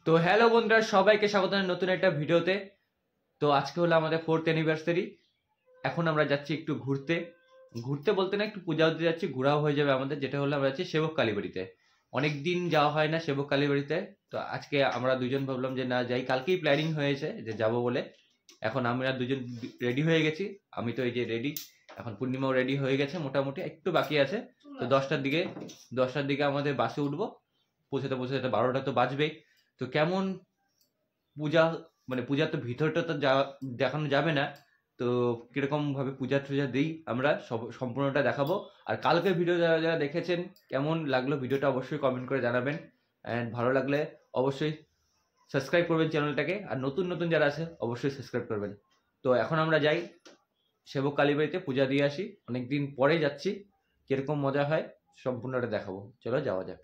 তো হ্যালো বন্ধুরা, সবাইকে স্বাগত জানাই নতুন একটা ভিডিওতে। তো আজকে হলো আমাদের 4th অ্যানিভার্সারি। এখন আমরা যাচ্ছি একটু ঘুরতে ঘুরতে বলতে না, একটু পূজা দিতে যাচ্ছি, ঘোরাও হয়ে যাবে আমাদের। যেটা হলো আমরা যাচ্ছি সেবক কালীবাড়িতে। অনেক দিন যাওয়া হয় না সেবক কালীবাড়িতে, তো আজকে আমরা দুজন ভাবলাম যে না যাই। কালকেই প্ল্যানিং হয়েছে যে যাব বলে। এখন আমরা দুজন রেডি হয়ে গেছি। আমি তো এই যে রেডি, এখন পূর্ণিমাও রেডি হয়ে গেছে, মোটামুটি একটু বাকি আছে। তো 10টার দিকে আমাদের বাসে উঠবো। পৌঁছাতে 12টা তো বাজবেই। তো কেমন পূজা, মানে পূজার তো ভিতরটা তো দেখানো যাবে না, তো কিরকম ভাবে পূজা টুজা দিই আমরা সম্পূর্ণটা দেখাবো। আর কালকের ভিডিও যারা যারা দেখেছেন কেমন লাগলো ভিডিওটা অবশ্যই কমেন্ট করে জানাবেন। অ্যান্ড ভালো লাগলে অবশ্যই সাবস্ক্রাইব করবেন চ্যানেলটাকে, আর নতুন নতুন যারা আছে অবশ্যই সাবস্ক্রাইব করবেন। তো এখন আমরা যাই সেবক কালীবাড়িতে, পূজা দিয়ে আসি। অনেকদিন পরে যাচ্ছি, কিরকম মজা হয় সম্পূর্ণটা দেখাবো। চলো যাওয়া যাক।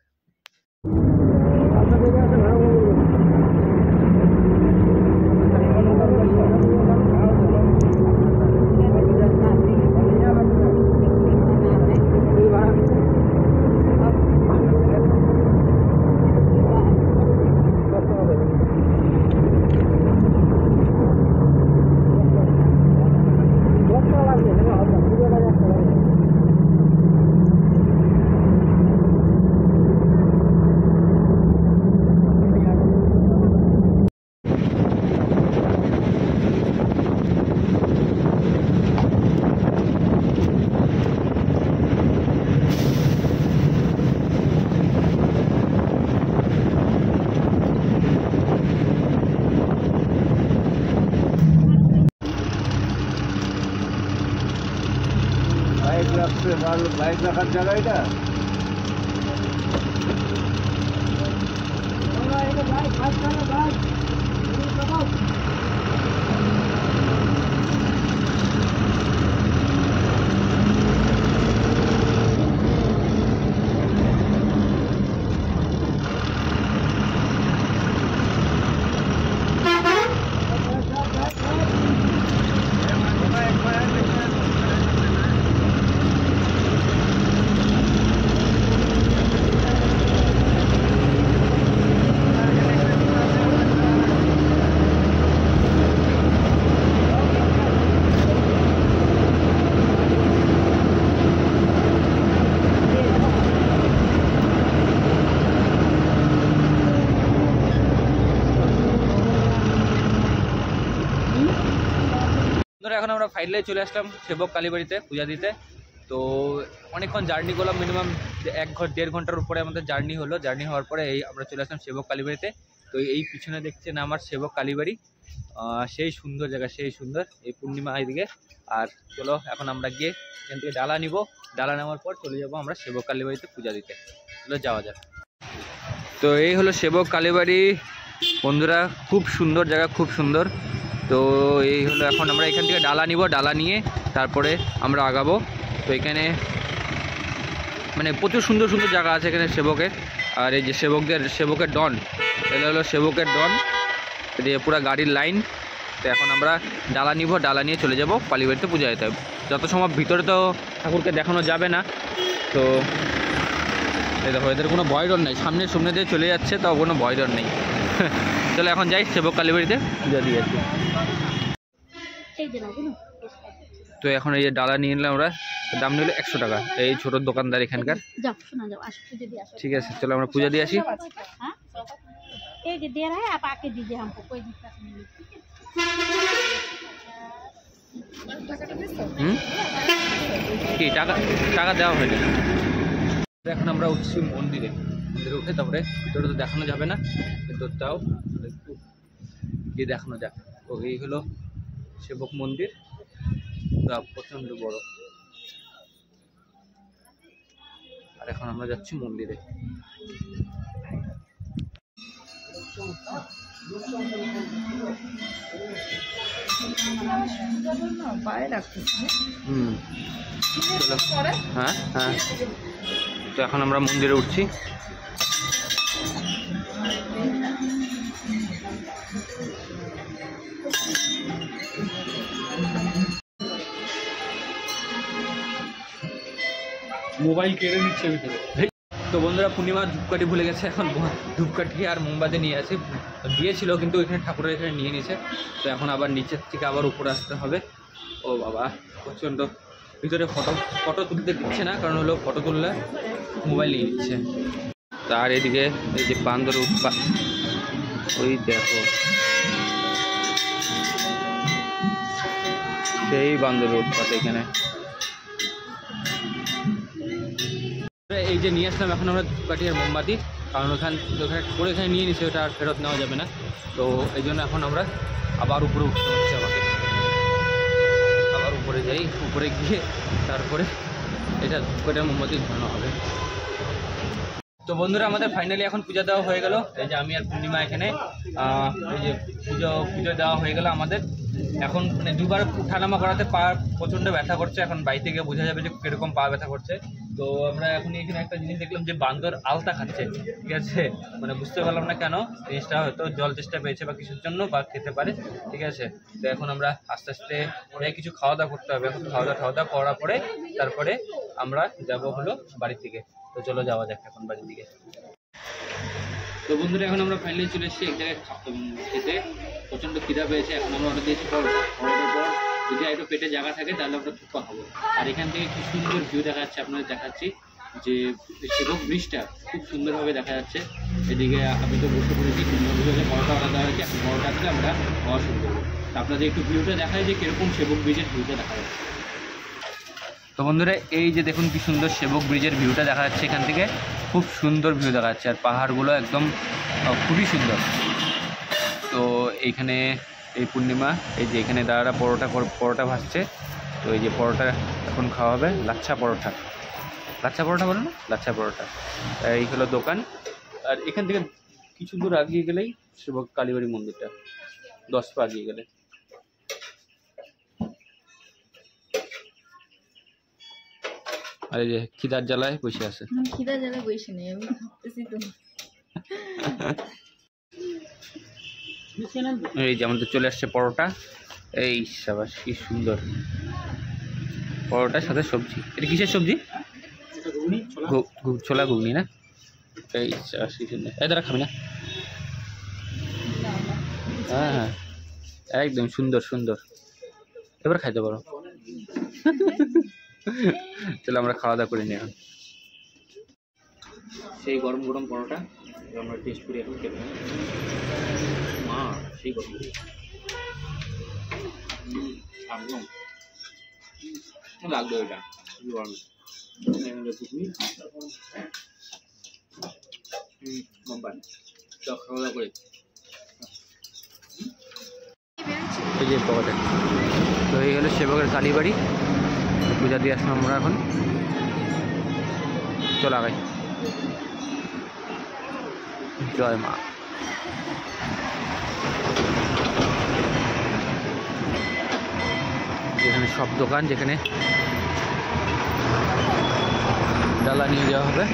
বাইক রাখার জায়গা এটা। এখন আমরা ফাইনালি চলে আসলাম সেবক কালীবাড়িতে পূজা দিতে। তো অনেকক্ষণ জার্নি করলাম, মিনিমাম 1-1.5 ঘন্টার উপরে আমাদের জার্নি হলো। জার্নি হওয়ার পরে এই আমরা চলে আসলাম সেবক কালীবাড়িতে। তো এই পিছনে দেখছেন আমার সেবক কালীবাড়ি, সেই সুন্দর জায়গা, সেই সুন্দর এই পূর্ণিমা এইদিকে। আর চলো এখন আমরা গিয়ে এখান থেকে ডালা নিব। ডালা নেওয়ার পর চলে যাবো আমরা সেবক কালীবাড়িতে পূজা দিতে। চলো যাওয়া যাক। তো এই হলো সেবক কালীবাড়ি বন্ধুরা, খুব সুন্দর জায়গা, খুব সুন্দর। তো এই হলো, এখন আমরা এখান থেকে ডালা নিব। ডালা নিয়ে তারপরে আমরা আগাবো। তো এখানে মানে প্রচুর সুন্দর সুন্দর জায়গা আছে এখানে সেবকের। আর এই যে সেবকের ডন, এটা হলো সেবকের ডন, দিয়ে পুরো গাড়ির লাইন। তো এখন আমরা ডালা নিব, ডালা নিয়ে চলে যাব কালীবাড়িতে পূজা দিতে। যত সময় ভিতরে তো ঠাকুরকে দেখানো যাবে না। তো এই দেখো, এদের কোনো ভয় ডর নেই, সামনে দিয়ে চলে যাচ্ছে, তাও কোনো ভয় ডর নেই। চলো এখন যাই সেবক কালীবাড়িতে পূজা দিয়ে আসি। তো এখন এই যে ডালা নিয়ে নিলাম আমরা, দাম নিল 100 টাকা, এই ছোট দোকানদার এখানকার। ঠিক আছে, চলো আমরা পূজা দিয়ে আসি। কি টাকা দেওয়া হয়নি। এখন আমরা উঠছি মন্দিরে উঠে, তারপরে ভিতরে তো দেখানো যাবে না, কিন্তু তাও একটু গিয়ে দেখানো যাক। তো এই হলো সেবক মন্দির, প্রচণ্ড বড়। আর এখন আমরা যাচ্ছি মন্দিরে। হ্যাঁ হ্যাঁ, তো এখন আমরা মন্দিরে উঠছি। মোবাইল কেড়ে নিচ্ছে ভিতরে। তো বন্ধুরা পূর্ণিমা ধূপকাঠি ভুলে গেছে, এখন ধূপকাঠি আর মোমবাতি নিয়ে আসি। দিয়েছিল কিন্তু এখানে ঠাকুরের এখানে নিয়ে নিয়েছে, তো এখন আবার নিচের থেকে আবার উপরে আসতে হবে। ও বাবা প্রচণ্ড, ভিতরে ফটো তুলতে দিচ্ছে না, কারণ হলো ফটো তুললে মোবাইল নিয়ে নিচ্ছে। তার এদিকে এই যে বান্দরের উৎপাত, ওই দেখো সেই বান্দরের উৎপাত এখানে। এই যে নিয়ে আসলাম এখন আমরা ধূপকাঠি আর মোমবাতি, কারণ ওখানে ঠাকুরের এখানে নিয়ে নিচ্ছে, ওটা আর ফেরত নেওয়া যাবে না। তো এই জন্য এখন আমরা আবার উপরে উঠতে হচ্ছে আমাকে, আবার উপরে যাই, উপরে গিয়ে তারপরে এটা ধূপকাঠি আর মোমবাতি ধরানো হবে। তো বন্ধুরা আমাদের ফাইনালি এখন পূজা দেওয়া হয়ে গেল। এই যে আমি আর পূর্ণিমা এখানে এই যে পুজো দেওয়া হয়ে গেল আমাদের। এখন মানে দুবার উঠানামা করাতে পা প্রচণ্ড ব্যথা করছে, এখন বাড়িতে গিয়ে বোঝা যাবে যে কীরকম পা ব্যথা করছে। তো আমরা এখন এখানে একটা জিনিস দেখলাম যে বান্দর আলতা খাচ্ছে, ঠিক আছে, মানে বুঝতে পারলাম না কেন, জিনিসটা হয়তো জল চেষ্টা পেয়েছে বা কিছুর জন্য বা খেতে পারে, ঠিক আছে। তো এখন আমরা আস্তে আস্তে কিছু খাওয়া দাওয়া করতে হবে। এখন খাওয়া দাওয়া করার পরে তারপরে আমরা যাব হলো বাড়ির দিকে। তো চলো যাওয়া যাক এখন বাড়ির দিকে। তো বন্ধুরা এখন আমরা ফাইনালি চলে এসেছি এক জায়গায় খেতে, প্রচণ্ড খিদা পেয়েছে। এখন আমরা অর্ডার দিয়েছি পরোটার পর যদি একটু পেটে জায়গা থাকে তাহলে আমরা থুপা খাবো। আর এখান থেকে কি সুন্দর ভিউ দেখা যাচ্ছে, আপনাদের দেখাচ্ছি যে সেবক ব্রিজটা খুব সুন্দরভাবে দেখা যাচ্ছে। এদিকে আমি তো বসে পড়েছি, সুন্দরভাবে পরোটা অর্ডার দেওয়া হয়েছে, এখন পরোটা থেকে আমরা খাওয়া শুরু করবো। আপনাদের একটু ভিউটা দেখায় যে কীরকম সেবক ব্রিজের ভিউটা দেখা যাচ্ছে। তো বন্ধুরা এই যে দেখুন কি সুন্দর সেবক ব্রিজের ভিউটা দেখা যাচ্ছে, এখান থেকে খুব সুন্দর ভিউ দেখা যাচ্ছে, আর পাহাড়গুলো একদম খুবই সুন্দর। তো এইখানে এই পূর্ণিমা এই যে এখানে দাদারা পরোটা ভাজছে। তো এই যে পরোটা এখন খাওয়া হবে, লাচ্ছা পরোটা বলো না, লাচ্ছা পরোটা। এই হলো দোকান। আর এখান থেকে কিছু দূর আগিয়ে গেলেই সেবক কালীবাড়ি মন্দিরটা, 10 পা আগিয়ে গেলে। আর এই যে খিদার জ্বালায় বসে আছে, খিদার জ্বালায় বসে নেই, আমি ভাবতেছি তো। এই যে আমাদের চলে আসছে পরোটা, এই সাবাস কি সুন্দর পরোটার সাথে সবজি। এটা কিসের সবজি? ছোলা ঘুগনি না? এই সাবাস কি সুন্দর। এই দ্বারা খাবি না? হ্যাঁ হ্যাঁ একদম সুন্দর সুন্দর, এবার খাইতে পারো। চলো আমরা খাওয়া দাওয়া করে নিই এখন। সেই গরম গরম পরোটা আমরা টেস্ট করি এখন, খেতে মা সেই গরম একদম লাগবে ওইটা গরম। খাওয়া দাওয়া করে এই যে পরোটা। তো এই হলো সেবকের কালীবাড়ি, পূজা দিয়ে আসলাম আমরা এখন। চলো আগাই। জয় মা। যেখানে সব দোকান, যেখানে ডালা নিয়ে যাওয়া হবে।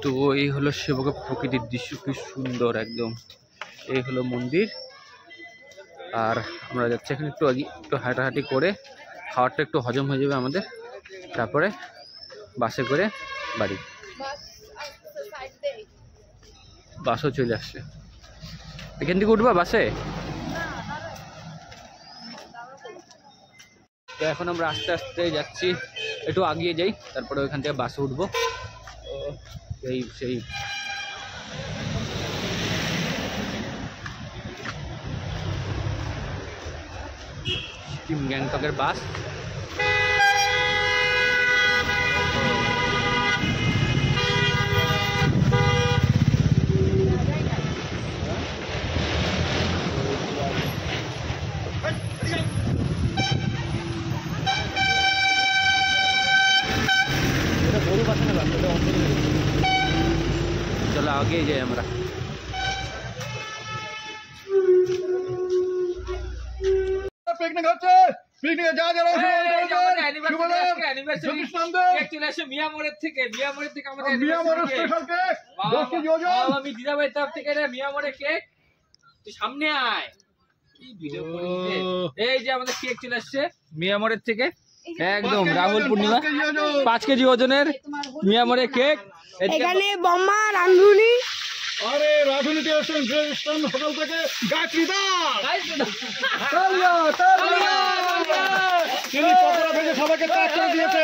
তো এই হলো সেবকের প্রকৃতির দৃশ্য, কি সুন্দর একদম। এই হলো মন্দির, আর আমরা যাচ্ছি এখানে একটু হাঁটাহাঁটি করে, খাবারটা একটু হজম হয়ে যাবে আমাদের, তারপরে বাসে করে বাড়ি। বাসও চলে আসছে, এখান থেকে উঠবা বাসে। তো এখন আমরা আস্তে আস্তে যাচ্ছি, একটু আগিয়ে যাই, তারপরে ওইখান থেকে বাসে উঠবো। সেই সিকিম গ্যাংটকের বাস। चलो आगे जाए हमारा। पिकनिक হচ্ছে পিকনিকে যা যা মিয়ামোড়ের থেকে আমাদের মিয়ামোড়ের স্পেশাল কেক 10 কেজি ওজন। আমি দিদাভাইয়ের তরফ থেকে মিয়ামোড়ের কেক, তুই সামনে আয়। এই যে আমাদের কেক চলে আসছে মিয়ামোড়ের থেকে, একদম রাহুল পূর্ণিমা 5 কেজি ওজনের মিয়ামোড়ের কেক। এখানে বোমা রান্ধুনি। আরে রাজনীতি আসছেন গ্রেস্টন হোটেল থেকে গায়ত্রী দাস। তালিয়া তালিয়া তিনি পকোড়া ভেজে সবাইকে চাট করে দিয়েছে।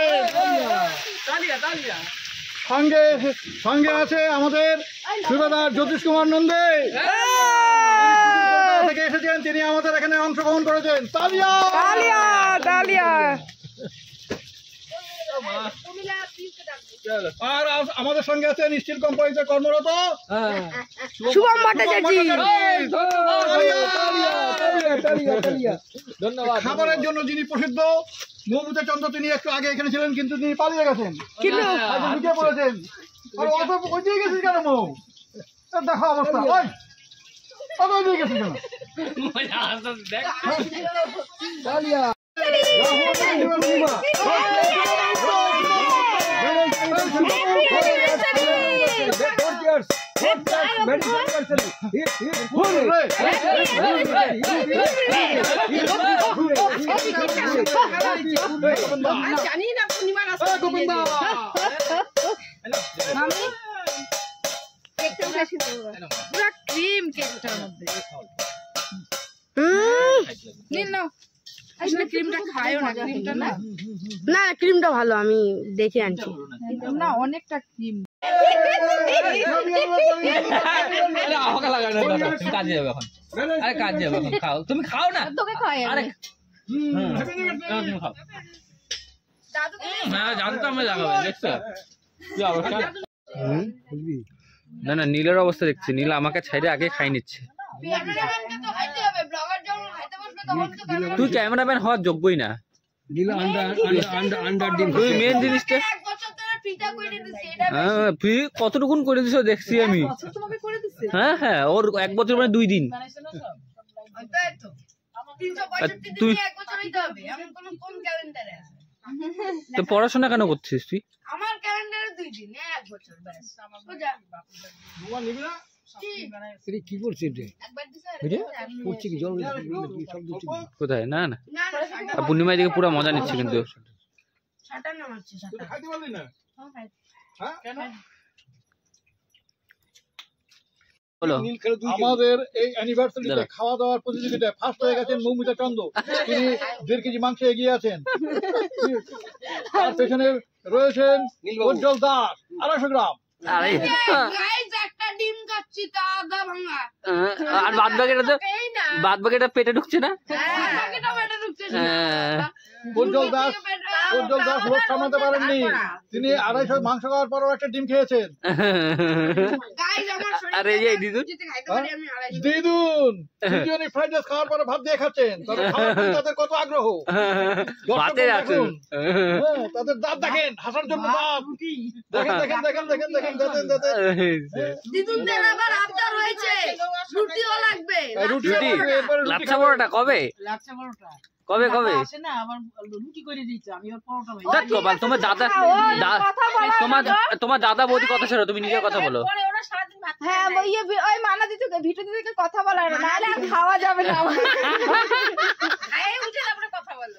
সঙ্গে সঙ্গে আছে আমাদের সুবেদার জ্যোতিষ কুমার নন্দে থেকে এসেছেন, তিনি আমাদের এখানে অংশগ্রহণ করেছেন। তালিয়া তালিয়া তালিয়া। আর আমাদের সঙ্গে আছেন স্টিল কোম্পানিতে কর্মরত শুভম ভট্টাচার্য। ধন্যবাদ। খাবারের জন্য যিনি প্রসিদ্ধ মৌমিতা চন্দ্র, তিনি একটু আগে এখানে ছিলেন কিন্তু তিনি পালিয়ে গেছেন, কিন্তু ঢুকে পড়েছেন। আর অত ওইদিকে গেছিস কেন মৌ? দেখো অবস্থা, ওই অত ওইদিকে গেছিস কেন? জানি না পূর্ণিমা রাস্তা মামি কেকটা উঠাইছি তো পুরো ক্রিম কেকটার মধ্যে। নিন নাও। আসলে ক্রিমটা খায়ও না, ক্রিমটা না না ক্রিমটা ভালো, আমি দেখে আনছি না অনেকটা ক্রিম। কাজে যাবে এখন, আরে কাজ যাবে এখন, খাও তুমি, খাও না তোকে খাওয়াই আরে আমি। তুমি খাও। হ্যাঁ জানতাম আমি লাগাবে, দেখছো কি অবস্থা? না না নীলের অবস্থা দেখছি, নীল আমাকে ছাইড়ে আগে খাই নিচ্ছে। তুই ক্যামেরাম্যান হওয়ার যোগ্যই না, তুই মেন জিনিসটা হ্যাঁ তুই কতটুকুন করে দিছ দেখছি আমি। হ্যাঁ হ্যাঁ ওর 1 বছর মানে 2 দিন। তুই তো পড়াশোনা কেন করছিস তুই? আমার ক্যালেন্ডারে 2 দিন 1 বছর ব্যাস। কি করছে কোথায়? না না পূর্ণিমা দিকে পুরো মজা নিচ্ছে কিন্তু। বলো আমাদের এই অ্যানিভার্সারিতে খাওয়া দাওয়ার প্রতিযোগিতায় ফার্স্ট হয়ে গেছেন মৌমিতা চন্দ্র, তিনি 1.5 কেজি মাংস এগিয়ে আছেন। তার পেছনে রয়েছেন উজ্জ্বল দাস 250 গ্রাম। আরে একটা ডিম খাচ্ছি তা আধা ভাঙা। আর বাদ বাকিটা পেটে ঢুকছে না। উজ্জ্বল দাস লোক সামলাতে পারেননি, তিনি 250 মাংস খাওয়ার পরও একটা ডিম খেয়েছেন। আরে এই দিদুন বিরিয়ানি ফ্রাইড রাইস খাওয়ার পরে ভাত দিয়ে খাচ্ছেন, তাদের কত আগ্রহ। ভাতে আছেন, তাদের দাঁত দেখেন, হাসার জন্য দাঁত দেখেন দেখেন দেখেন দেখেন দেখেন দেখেন দেখেন। দিদুনদের আবার আবদার হয়েছে রুটিও লাগবে। রুটি লাচ্ছা পরোটা কবে? কবে কবে? তোমার দাদা বৌদি কথা ছিল, তুমি নিজের কথা বলো। হ্যাঁ ওই মানা দিতে ভিডিও দিতে কথা বলার না, নাহলে আর খাওয়া যাবে না। উঠে তারপরে কথা বলো।